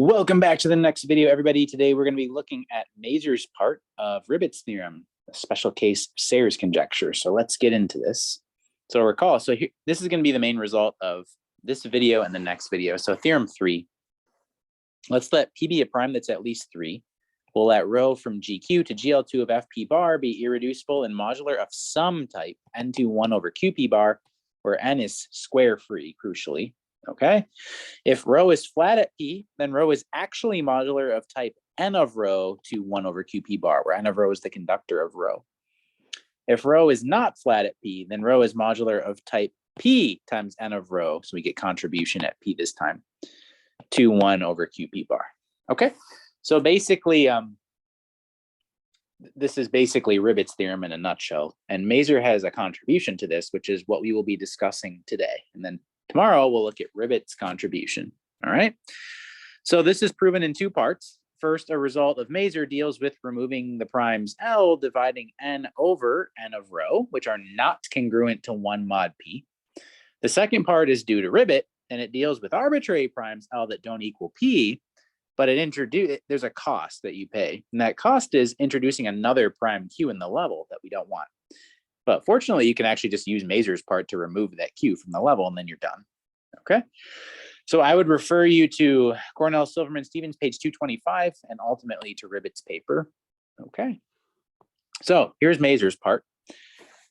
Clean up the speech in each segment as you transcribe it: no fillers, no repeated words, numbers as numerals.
Welcome back to the next video, everybody. Today we're going to be looking at Mazur's part of Ribet's theorem, a special case Sayre's conjecture. So let's get into this. So recall, this is going to be the main result of this video and the next video. So theorem 3, let's let P be a prime that's at least 3. We'll let rho from GQ to GL2 of FP bar be irreducible and modular of some type n to 1 over QP bar, where n is square free, crucially. Okay, if rho is flat at P, then rho is actually modular of type n of rho to 1 over QP bar, where n of rho is the conductor of rho. If rho is not flat at P, then rho is modular of type P times n of rho, so we get contribution at P this time, to 1 over QP bar. Okay, so basically, this is basically Ribet's theorem in a nutshell, and Mazur has a contribution to this, which is what we will be discussing today. And then tomorrow, we'll look at Ribet's contribution. All right. So this is proven in 2 parts. First, a result of Mazur deals with removing the primes L dividing n over n of rho, which are not congruent to 1 mod P. The second part is due to Ribet, and it deals with arbitrary primes L that don't equal P, but there's a cost that you pay. And that cost is introducing another prime Q in the level that we don't want. But fortunately, you can actually just use Mazur's part to remove that Q from the level, and then you're done. Okay. So I would refer you to Cornell, Silverman, Stevens, page 225, and ultimately to Ribet's paper. Okay. So here's Mazur's part.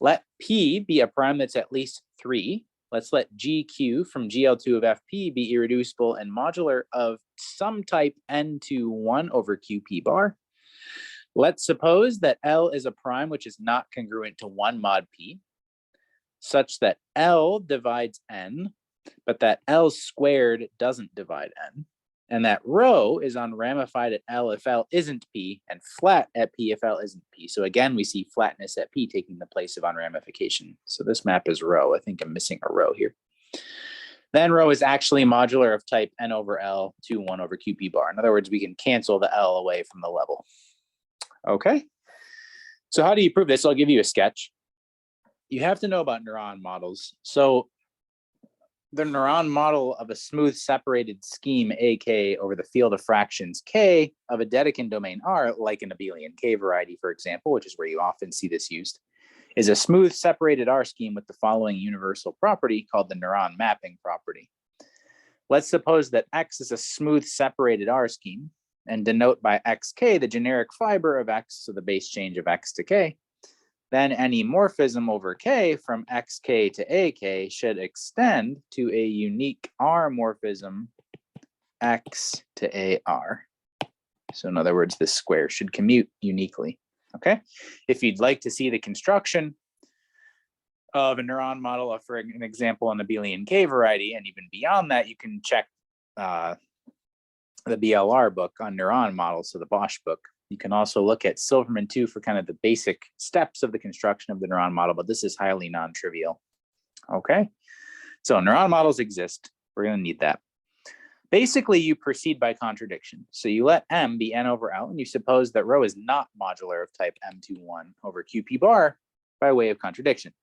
Let P be a prime that's at least 3. Let's let GQ from GL2 of FP be irreducible and modular of some type n to 1 over QP bar. Let's suppose that L is a prime which is not congruent to 1 mod P, such that L divides n, but that L squared doesn't divide n, and that rho is unramified at L if L isn't P, and flat at P if L isn't P. So again, we see flatness at P taking the place of unramification. So this map is rho. I think I'm missing a rho here. Then rho is actually modular of type n over L to 1 over QP bar. In other words, we can cancel the L away from the level. Okay, so how do you prove this? I'll give you a sketch. You have to know about neuron models. So the neuron model of a smooth separated scheme AK over the field of fractions K of a Dedekind domain R, like an abelian K variety, for example, which is where you often see this used, is a smooth separated R scheme with the following universal property called the neuron mapping property. Let's suppose that X is a smooth separated R scheme, and denote by xk the generic fiber of X, so the base change of X to K. Then any morphism over K from xk to AK should extend to a unique R morphism X to AR. So in other words, this square should commute uniquely. Okay. If you'd like to see the construction of a neuron model of, for an example, an abelian K variety, and even beyond that, you can check the BLR book on neuron models, so the Bosch book. You can also look at Silverman 2 for kind of the basic steps of the construction of the neuron model, but this is highly non-trivial. Okay, so neuron models exist. We're going to need that. Basically, you proceed by contradiction. So you let M be n over L, and you suppose that rho is not modular of type m to 1 over QP bar by way of contradiction.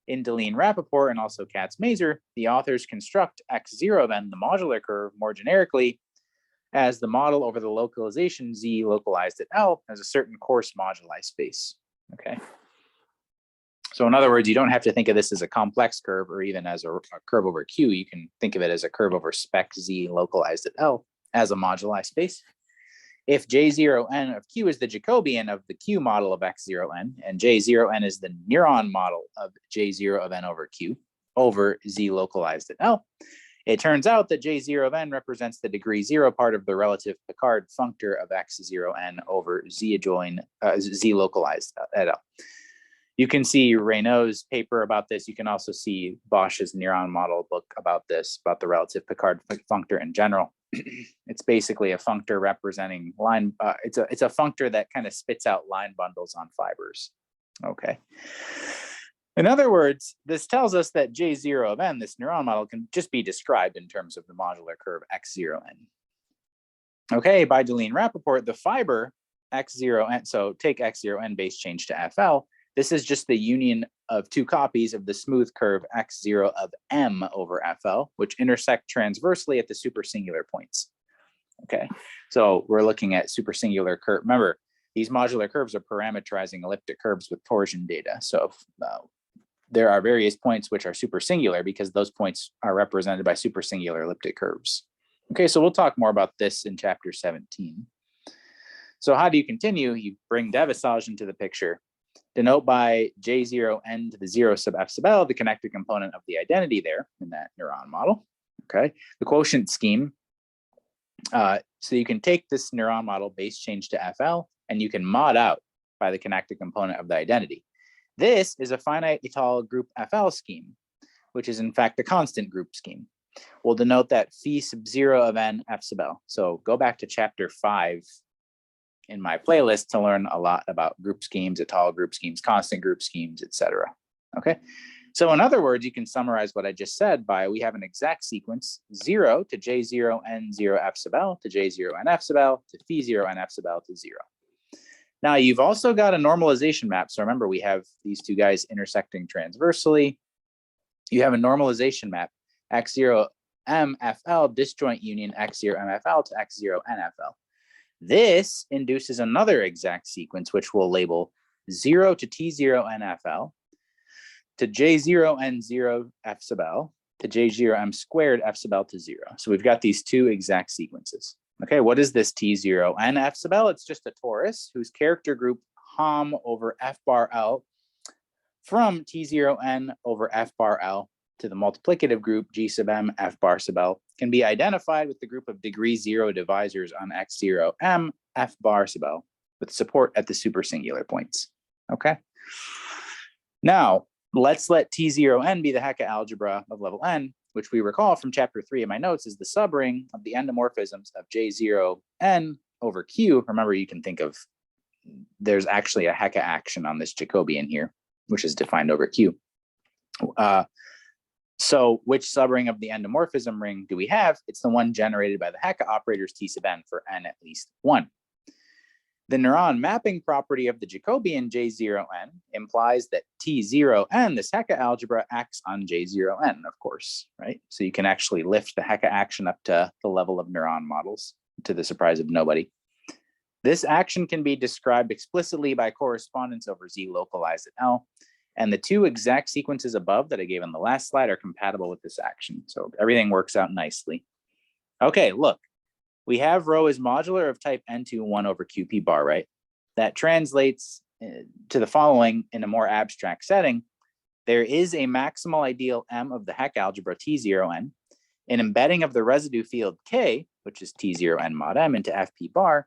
In Deligne-Rappaport and also Katz-Mazur, the authors construct x0 of n, the modular curve, more generically, as the model over the localization Z localized at L as a certain coarse moduli space. Okay. So in other words, you don't have to think of this as a complex curve or even as a curve over Q. You can think of it as a curve over spec Z localized at L as a moduli space. If J0n of Q is the Jacobian of the Q model of x0n, and J0n is the neuron model of J0 of n over Q over Z localized at L, it turns out that J0 of n represents the degree 0 part of the relative Picard functor of x0n over Z adjoin Z localized at L. You can see Raynaud's paper about this. You can also see Bosch's neuron model book about this, about the relative Picard functor in general. It's basically a functor representing line. It's a functor that kind of spits out line bundles on fibers. Okay. In other words, this tells us that J0 of n, this neuron model, can just be described in terms of the modular curve x0n. Okay, by Deligne-Rappaport, the fiber x0n, so take x0n base change to FL, this is just the union of 2 copies of the smooth curve x0 of m over FL, which intersect transversely at the supersingular points. Okay, so we're looking at supersingular curve. Remember, these modular curves are parameterizing elliptic curves with torsion data. So there are various points which are supersingular because those points are represented by supersingular elliptic curves. Okay, so we'll talk more about this in chapter 17. So how do you continue? You bring Devasage into the picture. Denote by J0n to the 0 sub f sub l, the connected component of the identity there in that neuron model. Okay, the quotient scheme. So you can take this neuron model base change to FL and you can mod out by the connected component of the identity. This is a finite étale group FL scheme, which is in fact a constant group scheme. We'll denote that phi sub 0 of n f sub l. So go back to chapter 5 in my playlist to learn a lot about group schemes, étale group schemes, constant group schemes, etc. Okay. So in other words, you can summarize what I just said by we have an exact sequence 0 to J0n0 f sub l to J0n f sub l to phi 0 n f sub l to 0. Now you've also got a normalization map. So remember, we have these two guys intersecting transversely. You have a normalization map x0 mfl disjoint union x0 mfl to x0 nfl. This induces another exact sequence, which we'll label 0 to T0 NFL to J0 N0 F sub L to J0 M squared F sub L to 0. So we've got these two exact sequences. Okay, what is this T0 N F sub L? It's just a torus whose character group HOM over F bar L from T0 N over F bar L to the multiplicative group G sub M F bar sub L can be identified with the group of degree 0 divisors on X0 M F bar sub L with support at the supersingular points. Okay. Now, let's let T0N be the Hecke algebra of level N, which we recall from chapter 3 of my notes is the subring of the endomorphisms of J0N over Q. Remember, you can think of, there's actually a Hecke action on this Jacobian here, which is defined over Q. So which subring of the endomorphism ring do we have? It's the one generated by the Hecke operators T sub n for n at least 1. The neuron mapping property of the Jacobian J0n implies that T0n, this Hecke algebra, acts on J0n, of course, right? So you can actually lift the Hecke action up to the level of neuron models, to the surprise of nobody. This action can be described explicitly by correspondence over Z localized at L. And the two exact sequences above that I gave on the last slide are compatible with this action. So everything works out nicely. Okay, look, we have rho is modular of type N2 1 over QP bar, right? That translates to the following in a more abstract setting. There is a maximal ideal M of the Hecke algebra T0n, an embedding of the residue field K, which is T0n mod M into FP bar,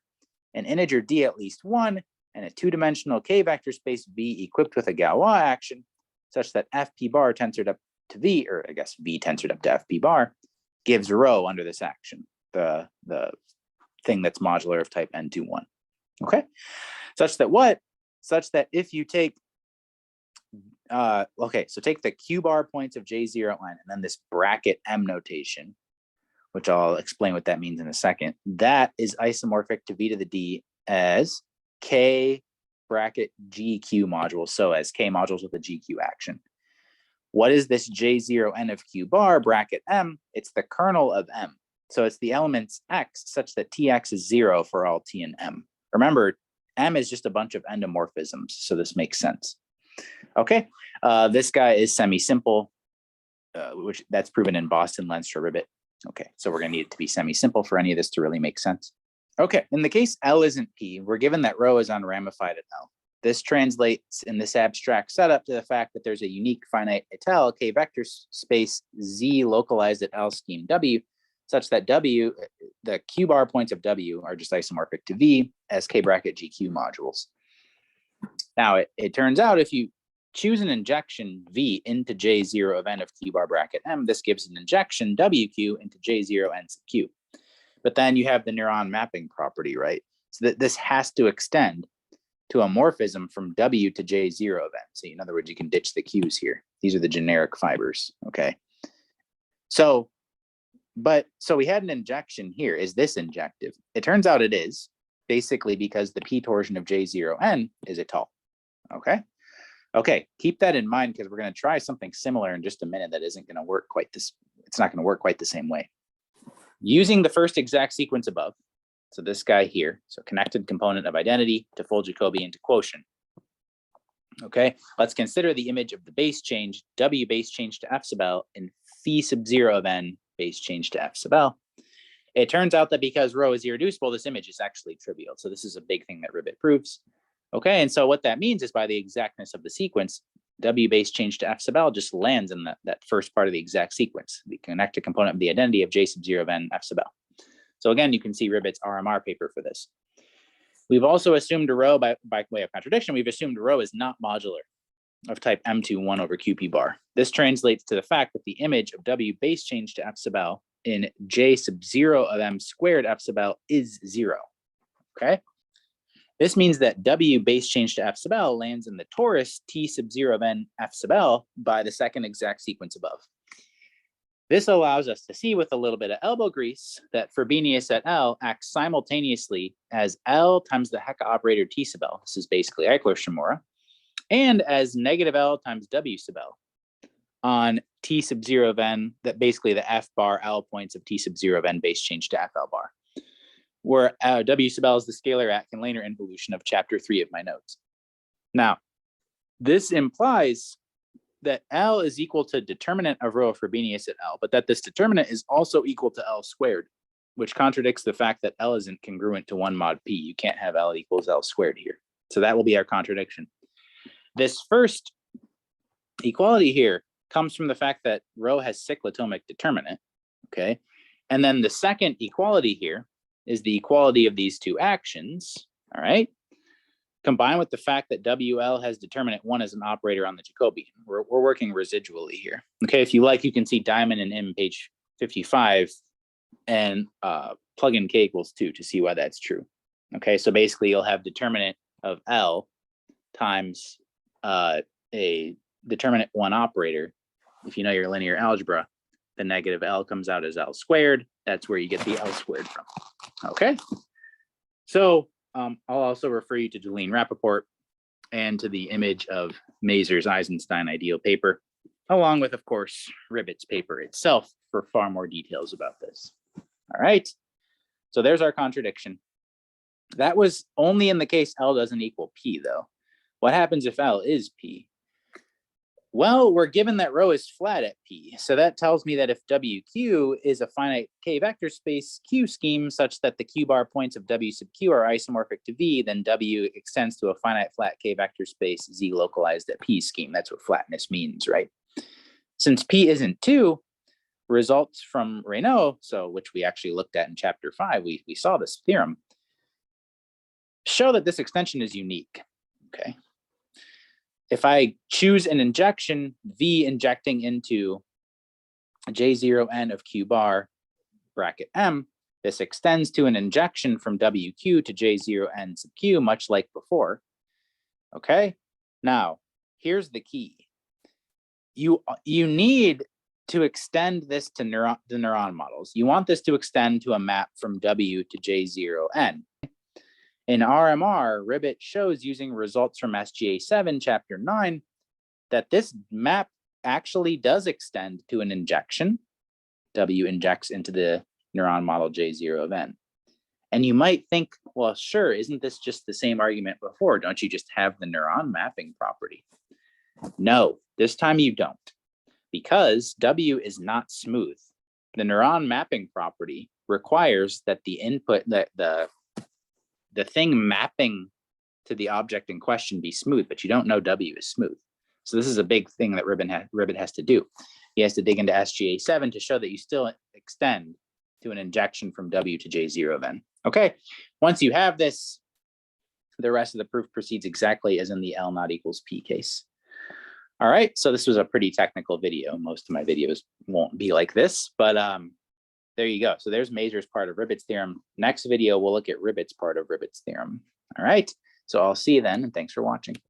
an integer D at least 1, and a two-dimensional K vector space V equipped with a Galois action such that FP bar tensored up to V, or I guess V tensored up to FP bar, gives rho under this action, the thing that's modular of type N2 1. Okay, such that what? Such that if you take, okay, so take the Q bar points of J0n and then this bracket M notation, which I'll explain what that means in a second. That is isomorphic to V to the D as K bracket GQ modules, so as K modules with a GQ action. What is this J0n of Q bar bracket M? It's the kernel of M. So it's the elements X such that Tx is 0 for all T and M. Remember, M is just a bunch of endomorphisms, so this makes sense. Okay, this guy is semi-simple, which that's proven in Boston, Leinster, Ribet. Okay, so we're gonna need it to be semi-simple for any of this to really make sense. Okay, in the case L isn't P, we're given that rho is unramified at L. This translates in this abstract setup to the fact that there's a unique finite étale K vector space Z localized at L scheme W, such that W, the Q bar points of W are just isomorphic to V as K bracket GQ modules. Now, it turns out if you choose an injection V into J0 of N of Q bar bracket M, this gives an injection WQ into J0 N sub Q. But then you have the neuron mapping property, right? So that this has to extend to a morphism from W to J0 of N. So in other words, you can ditch the Qs here. These are the generic fibers, okay? So we had an injection here. Is this injective? It turns out it is, basically because the P torsion of J0N is étale, okay? Okay, keep that in mind because we're gonna try something similar in just a minute that isn't gonna work quite this, it's not gonna work quite the same way. Using the first exact sequence above, So this guy here, so connected component of identity to full Jacobian to quotient. Okay, let's consider the image of the base change, W base change to F sub L, and phi sub 0 of n base change to F sub L. It turns out that because rho is irreducible, this image is actually trivial. So this is a big thing that Ribet proves. Okay, and so what that means is by the exactness of the sequence, W base change to F sub L just lands in that first part of the exact sequence, the connected component of the identity of J sub 0 of n F sub L. So again, you can see Ribet's RMR paper for this. We've also assumed a rho, by way of contradiction, we've assumed a rho is not modular of type M2 1 over QP bar. This translates to the fact that the image of W base change to F sub L in J sub 0 of M squared F sub L is 0, okay? This means that W base change to F sub L lands in the torus T sub 0 of n F sub L by the second exact sequence above. This allows us to see with a little bit of elbow grease that Frobenius et al. Acts simultaneously as L times the Hecke operator T sub L. This is basically Eichler-Shimura, and as negative L times W sub L on T sub 0 of n, that basically the F bar L points of T sub 0 of n base change to FL bar, where W sub L is the scalar Aitken-Lehner involution of chapter 3 of my notes. Now, this implies that L is equal to determinant of rho of Frobenius at L, but that this determinant is also equal to L squared, which contradicts the fact that L isn't congruent to 1 mod P. You can't have L equals L squared here. So that will be our contradiction. This first equality here comes from the fact that rho has cyclotomic determinant, okay? And then the second equality here is the equality of these two actions, all right? Combined with the fact that WL has determinant 1 as an operator on the Jacobian. We're working residually here. Okay, if you like, you can see Diamond and M page 55 and plug in K equals 2 to see why that's true. Okay, so basically you'll have determinant of L times a determinant 1 operator. If you know your linear algebra, the negative L comes out as L squared. That's where you get the L squared from. Okay, so I'll also refer you to Jolene Rappaport and to the image of Mazur's Eisenstein ideal paper, along with, of course, Ribet's paper itself for far more details about this. All right, so there's our contradiction. That was only in the case L doesn't equal P, though. What happens if L is P? Well, we're given that rho is flat at P. So that tells me that if WQ is a finite K vector space Q scheme such that the Q bar points of W sub Q are isomorphic to V, then W extends to a finite flat K vector space Z localized at P scheme. That's what flatness means, right? Since P isn't 2, results from Raynaud, so which we actually looked at in chapter 5, we saw this theorem, show that this extension is unique, okay? If I choose an injection, V injecting into J0n of Q bar bracket M, this extends to an injection from WQ to J0n sub Q, much like before. Okay, now here's the key. You need to extend this to the neuron models. You want this to extend to a map from W to J0n. In RMR, Ribet shows using results from SGA7, chapter 9, that this map actually does extend to an injection. W injects into the neuron model J0 of n. And you might think, well, sure, isn't this just the same argument before? Don't you just have the neuron mapping property? No, this time you don't, because W is not smooth. The neuron mapping property requires that the input, the thing mapping to the object in question be smooth, but you don't know W is smooth. So this is a big thing that Ribet has to do. He has to dig into SGA7 to show that you still extend to an injection from W to J0 of n. Okay, once you have this, the rest of the proof proceeds exactly as in the L not equals P case. All right, so this was a pretty technical video. Most of my videos won't be like this, but there you go. So there's Mazur's part of Ribet's theorem. Next video, we'll look at Ribet's part of Ribet's theorem. All right, so I'll see you then, and thanks for watching.